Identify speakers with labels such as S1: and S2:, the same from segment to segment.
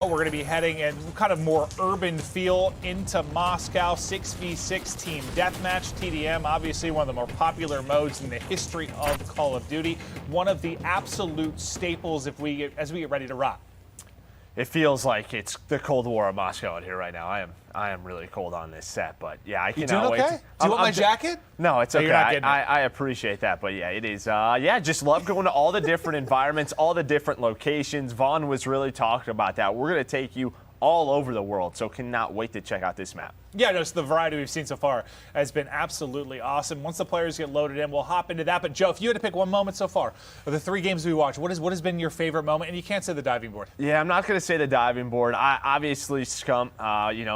S1: We're going to be heading in kind of more urban feel into Moscow. 6v6 Team Deathmatch, TDM, obviously one of the more popular modes in the history of Call of Duty. One of the absolute staples as we get ready to rock.
S2: It feels like it's the Cold War of Moscow in here right now. I am really cold on this set, but yeah, I cannot wait.
S1: Okay? Do you want my jacket?
S2: No, it's
S1: Oh,
S2: okay.
S1: you're not getting it.
S2: I appreciate that, but yeah, it is. Yeah, just love going to all the different environments, all the different locations. Vaughn was really talking about that. We're going to take you all over the world, so cannot wait to check out this map.
S1: Yeah, no, so the variety we've seen so far has been absolutely awesome. Once the players get loaded in, we'll hop into that. But Joe, if you had to pick one moment so far of the 3 games we watched, what has been your favorite moment? And you can't say the diving board.
S2: Yeah, I'm not going to say the diving board. Obviously, Scump,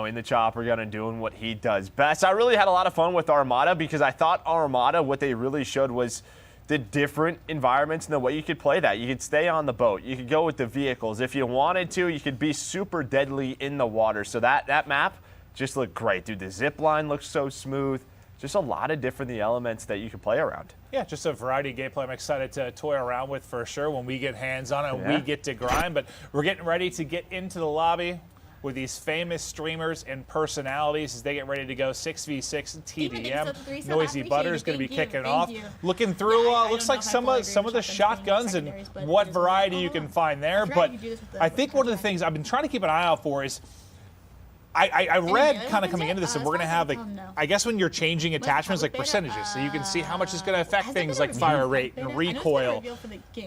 S2: in the chopper gun and doing what he does best. I really had a lot of fun with Armada because I thought Armada, what they really showed was the different environments and the way you could play that. You could stay on the boat. You could go with the vehicles. If you wanted to, you could be super deadly in the water. So that map just looked great, dude. The zip line looks so smooth. Just a lot of different elements that you can play around.
S1: Yeah, just a variety of gameplay I'm excited to toy around with for sure when we get hands on it and we get to grind. But we're getting ready to get into the lobby with these famous streamers and personalities as they get ready to go 6v6 TDM. Noisy Butter is going to be kicking off. Looking through, looks like some of the shotguns and what variety you can find there. But I think one of the things I've been trying to keep an eye out for is I read kind of coming into this, and we're going to have, like, I guess when you're changing attachments, like percentages, so you can see how much it's going to affect things like fire rate and recoil,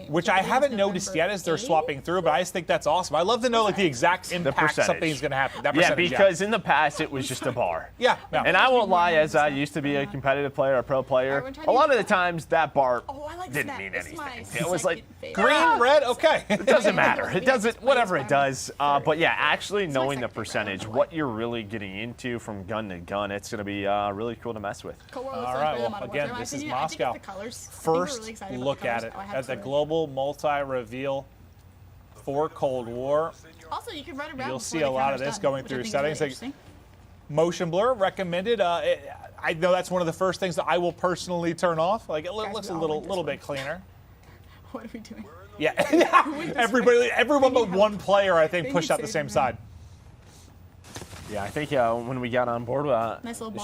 S1: which I haven't noticed yet as they're swapping through, but I just think that's awesome. I love to know, like, the exact impact something's going to happen. That percentage,
S2: because in the past it was just a bar.
S1: Yeah. No.
S2: And I won't lie, as I used to be a competitive player, a pro player, a lot of the times that bar didn't mean anything. It was like
S1: green, red, okay.
S2: It doesn't matter. It doesn't, whatever it does. But yeah, actually knowing the percentage, what you're really getting into from gun to gun, it's going to be really cool to mess with.
S1: All right, well, again, this is Moscow. First look at it, at the global multi-reveal for Cold War.
S3: Also, you can run around.
S1: You'll see a lot of this going through settings. Like motion blur recommended. I know that's one of the first things that I will personally turn off. Like, it looks a little bit cleaner.
S3: What are we doing?
S1: Yeah, everyone but one player, I think, pushed out the same side.
S2: Yeah, I think when we got on board,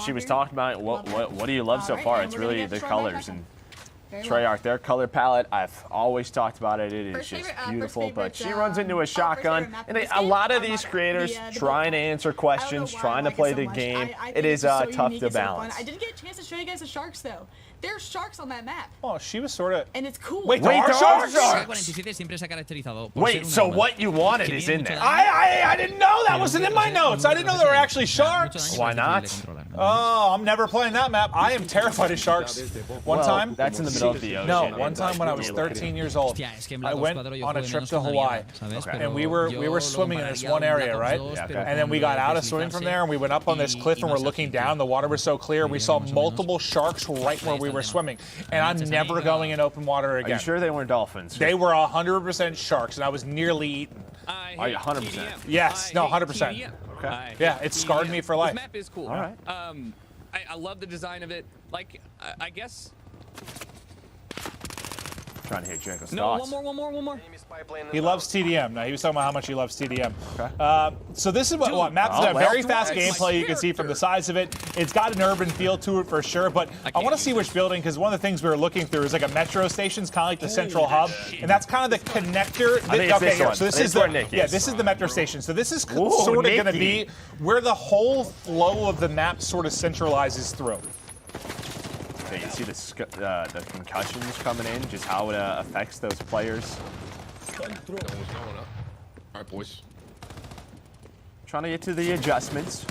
S2: she was talking about what do you love so far? It's really the colors. And Treyarch, their color palette, I've always talked about it. It is just beautiful. But she runs into a shotgun. And a lot of these creators trying to answer questions, trying to play the game, it is tough to balance.
S3: I didn't get a chance to show you guys the sharks, though. There's sharks on that map.
S1: Oh, she was sort of...
S3: And it's cool.
S1: Wait, there are sharks?
S2: Wait, so what you wanted is in there?
S1: I didn't know that wasn't in my notes. I didn't know there were actually sharks.
S2: Why not?
S1: Oh, I'm never playing that map. I am terrified of sharks. One time...
S2: That's in the middle of the ocean.
S1: No, one time when I was 13 years old, I went on a trip to Hawaii. And we were swimming in this one area, right? And then we got out of swimming from there, and we went up on this cliff, and we're looking down. The water was so clear. We saw multiple sharks right where we were swimming, and I'm never going in open water again.
S2: Are you sure they weren't dolphins?
S1: They were 100% sharks, and I was nearly eaten.
S2: Are you 100%?
S1: Yes, no, 100%.
S2: Okay.
S1: Yeah, it scarred me for life.
S4: This map is cool.
S2: All right.
S4: I love the design of it. Like, I guess.
S2: Trying to hear Jericho's
S4: No,
S2: thoughts.
S4: one more.
S1: He loves TDM. Now, he was talking about how much he loves TDM.
S2: Okay.
S1: So this is what map's a very fast gameplay. You can see from the size of it. It's got an urban feel to it for sure. But I want to see which building, because one of the things we were looking through is like a metro station. It's kind of like the central hub, and that's kind of the connector. So this is this is the metro station. So this is sort of going to be where the whole flow of the map sort of centralizes through.
S2: You can see the concussions coming in, just how it affects those players.
S5: All right, boys.
S2: Trying to get to the adjustments.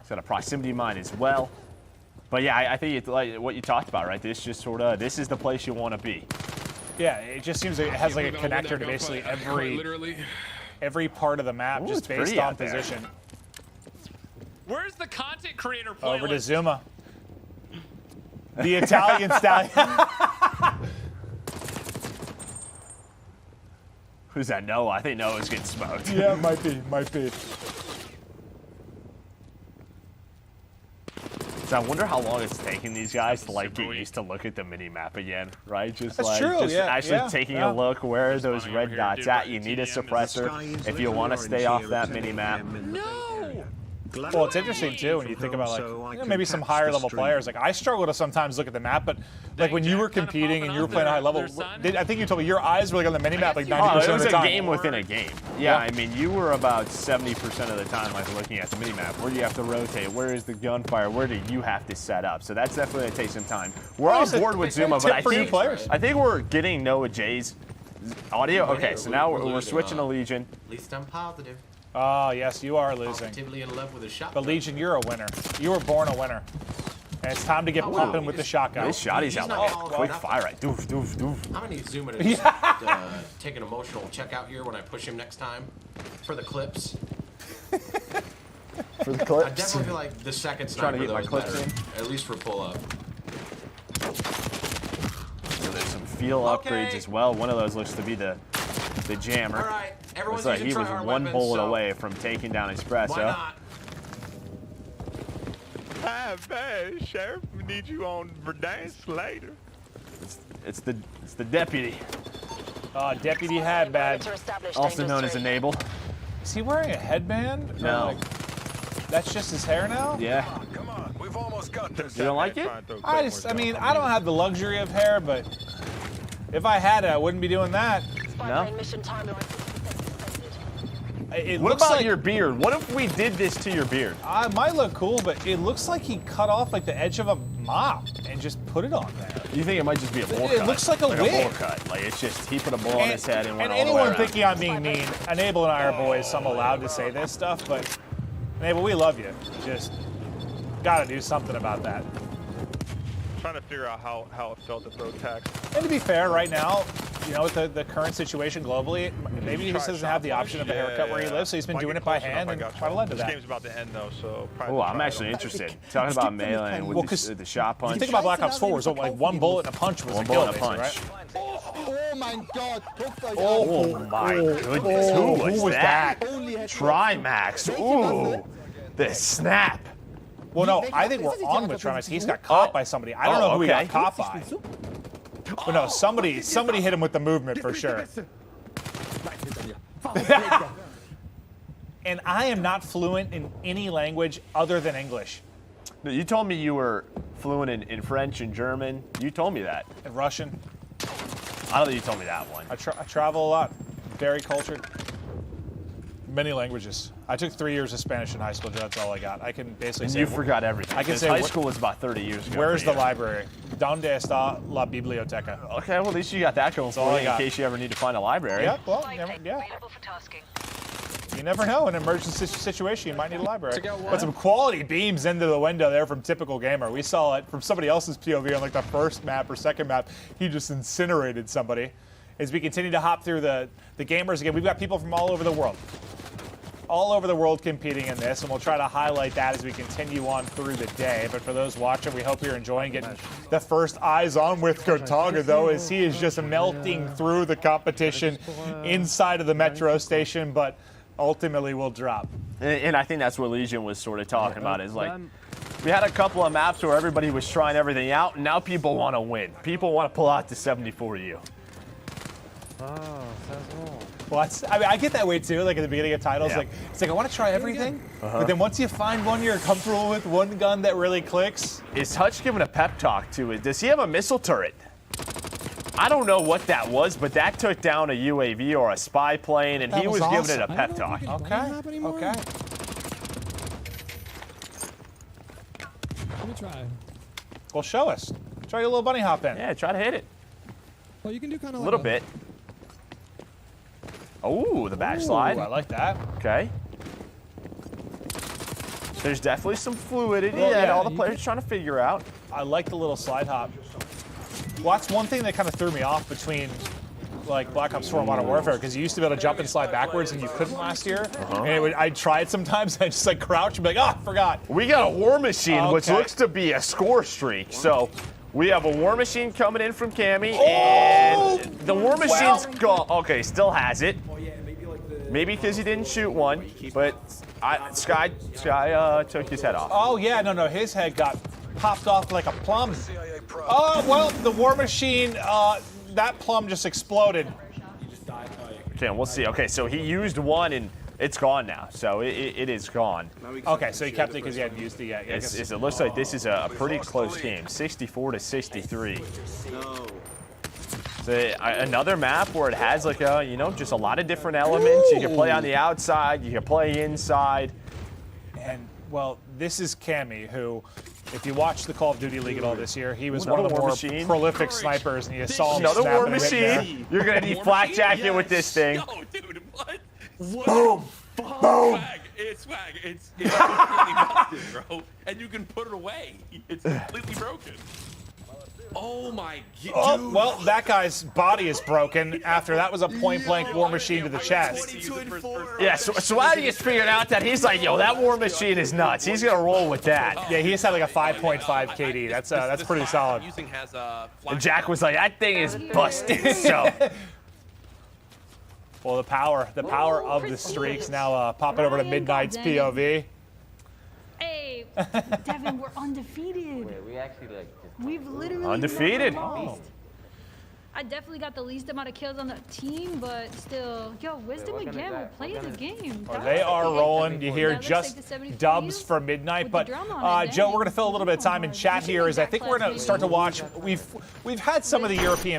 S2: It's got a proximity mine as well. But yeah, I think it's like what you talked about, right? This just sort of, this is the place you want to be.
S1: Yeah, it just seems like it has like a connector to basically every part of the map, just based on position.
S4: Where's the content creator playlist?
S1: Over to ZOOMAA. The Italian stallion.
S2: Who's that? Noah? I think Noah's getting smoked.
S1: Yeah, might be.
S2: So I wonder how long it's taking these guys to like get used to look at the mini map again, right? Just
S1: That's
S2: like
S1: true,
S2: just
S1: yeah,
S2: actually
S1: yeah,
S2: taking
S1: yeah.
S2: a look where are those red dots at. You need a suppressor if you want to stay off that mini map.
S4: No!
S1: Well, it's interesting too when you think about like maybe some higher level players. Like I struggle to sometimes look at the map, but like when you were competing and you were playing a high level, I think you told me your eyes were like on the mini map like 90%
S2: Oh, it
S1: of
S2: was
S1: the
S2: a
S1: time.
S2: game within a game. Yeah, I mean, you were about 70% of the time like looking at the mini map. Where do you have to rotate? Where is the gunfire? Where do you have to set up? So that's definitely going to take some time. We're on board with ZOOMAA, but I think we're getting Noah J's audio. Okay, so now we're switching to Legion.
S6: At least I'm positive.
S1: Oh, yes, you are losing.
S6: Positively in love with a shot.
S1: But Legion, you're a winner. You were born a winner. And it's time to get pumping with the shotgun.
S2: This shotty's out like a quick fire right. Doof, doof, doof.
S6: I'm gonna need Zooma to just, take an emotional check out here when I push him next time for the clips.
S2: For the
S6: I
S2: clips.
S6: definitely feel like the second
S2: Trying to
S6: sniper
S2: get my
S6: though
S2: clips
S6: is
S2: in.
S6: better, at least for pull up.
S2: So there's some feel upgrades as well. One of those looks to be the jammer.
S6: All right, everyone's
S2: Looks like
S6: using
S2: he was
S6: tryhard
S2: one
S6: weapons,
S2: bullet
S6: so
S2: away from taking down Espresso.
S6: why not?
S7: Hi, man, Sheriff. We need you on Verdansk later.
S2: It's the deputy,
S1: Deputy Hadbad.
S2: also known as Enable.
S1: Is he wearing a headband? Or
S2: No.
S1: like, that's just his hair now?
S2: Yeah.
S7: Come on, we've almost got this.
S2: You don't like it?
S1: I mean, I don't have the luxury of hair, but if I had it, I wouldn't be doing that.
S2: No.
S1: It
S2: What
S1: looks
S2: about
S1: like
S2: your beard? What if we did this to your beard?
S1: It might look cool, but it looks like he cut off like the edge of a mop and just put it on there.
S2: You think it might just be a bowl
S1: It
S2: cut?
S1: looks like a
S2: bowl
S1: wig.
S2: cut. Like it's just he put a bowl on his head and went
S1: and
S2: all the way
S1: anyone
S2: around.
S1: thinking I'm being mean, Enable and I are boys, so I'm allowed to say this stuff, but Enable, we love you. Just gotta do something about that.
S7: Trying to figure out how it felt to throw tax.
S1: And to be fair, right now, you know, with the current situation globally, maybe he just doesn't have the option of a haircut where he lives, so he's been doing it by hand and might have led to
S7: This
S1: that.
S7: game's about to end though, so probably.
S2: Oh, I'm actually interested. Talking about melee with the shot
S1: If you
S2: punch.
S1: think about Black Ops 4, so like one bullet and a punch was
S2: One
S1: a kill,
S2: bullet and a
S1: basically,
S2: punch.
S1: right?
S8: Oh my god!
S2: Oh my goodness, who was that? Trimax. Ooh, the snap.
S1: Well, no, I think we're on with Trimax. He's got caught by somebody. I don't know who he got caught by. But no, somebody hit him with the movement for sure. And I am not fluent in any language other than English.
S2: No, you told me you were fluent in French and German. You told me that.
S1: And Russian.
S2: I don't think you told me that one.
S1: I travel a lot. Very cultured. Many languages. I took 3 years of Spanish in high school. That's all I got. I can basically
S2: And
S1: say.
S2: you forgot everything.
S1: I can
S2: 'cause
S1: say
S2: high
S1: wh-
S2: school was about 30 years ago.
S1: Where's
S2: for
S1: the
S2: you.
S1: library? ¿Dónde está la biblioteca?
S2: Okay, well at least you got that going
S1: all
S2: for
S1: I
S2: you in
S1: got.
S2: case you ever need to find a library.
S1: Yep. Well, yeah. You never know. In an emergency situation, you might need a library. But some quality beams into the window there from Typical Gamer. We saw it from somebody else's POV on like the first map or second map. He just incinerated somebody. As we continue to hop through the gamers again, we've got people from all over the world. All over the world competing in this, and we'll try to highlight that as we continue on through the day. But for those watching, we hope you're enjoying getting the first eyes on with Gotaga, though, as he is just melting through the competition inside of the metro station, but ultimately will drop.
S2: And I think that's what Legion was sort of talking about is like, we had a couple of maps where everybody was trying everything out, and now people want to win. People want to pull out the 74U.
S1: Well, I mean, I get that way too. Like at the beginning of titles,
S2: Yeah.
S1: like it's like I want to try everything, but then once you find one you're comfortable with, one gun that really clicks.
S2: Is Hutch giving a pep talk to it? Does he have a missile turret? I don't know what that was, but that took down a UAV or a spy plane, and he was giving it a pep talk.
S1: Okay. Okay.
S9: Let me try.
S1: Well, show us. Try your little bunny hop in.
S2: Yeah, try to hit it.
S9: Well, you can do kind of
S2: A little bit. Oh, the backslide.
S1: Ooh, I like that.
S2: Okay. There's definitely some fluidity
S1: Well,
S2: that
S1: yeah,
S2: all the
S9: you
S2: players are trying to figure out.
S1: I like the little slide hop. Well, that's one thing that kind of threw me off between like Black Ops 4 and Modern Warfare, because you used to be able to jump and slide backwards, and you couldn't last year. And I'd try it sometimes, and I'd just like crouch and be like, oh, I forgot.
S2: We got a war machine, which
S1: Okay.
S2: looks to be a score streak. So we have a war machine coming in from Cammy, and the war machine's gone. Okay, still has it. Maybe because he didn't shoot one, but Sky took his head off.
S1: Oh yeah, no, his head got popped off like a plum. Oh, well, the War Machine, that plum just exploded.
S2: Okay, we'll see. Okay, so he used one and it's gone now. So it is gone.
S1: Okay, so he kept it because he hadn't used it yet. Yeah,
S2: It looks like this is a pretty close game, 64 to 63. So another map where it has like a, you know, just a lot of different elements. You can play on the outside, you can play inside.
S1: And, well, this is Cammy, who, if you watch the Call of Duty League at all this year, he was one
S2: Another
S1: of the
S2: War
S1: more
S2: Machine.
S1: prolific snipers, and you saw him
S2: Another War
S1: snapping a hit there.
S2: Machine. You're going to need flak jacket with this thing.
S7: Yo, dude, what? Boom! Boom! Swag. It's swag. It's completely busted, bro. And you can put it away. It's completely broken. Oh my god.
S1: Oh, well, that guy's body is broken after that was a point-blank War Machine to the chest.
S2: Yeah, so Swaggy has figured out that he's like, yo, that War Machine is nuts. He's going to roll with that.
S1: Yeah, he just had like a 5.5 KD. That's pretty solid.
S2: And Jack was like, that thing is busted. So,
S1: Well, the power of the streaks now popping over to Midnite's POV.
S8: Hey, Devin, we're undefeated.
S10: We actually like
S8: We've literally
S2: Undefeated.
S8: never lost. I definitely got the least amount of kills on the team, but still, yo, Wisdom and Gamble, play the game.
S1: They are rolling. You hear
S8: That looks
S1: just
S8: like the 70
S1: dubs
S8: for
S1: for Midnight,
S8: with
S1: but
S8: the drum on it,
S1: Joe,
S8: man.
S1: we're going to fill a little bit of time in chat here. As I think we're going to start to watch. We've had some of the European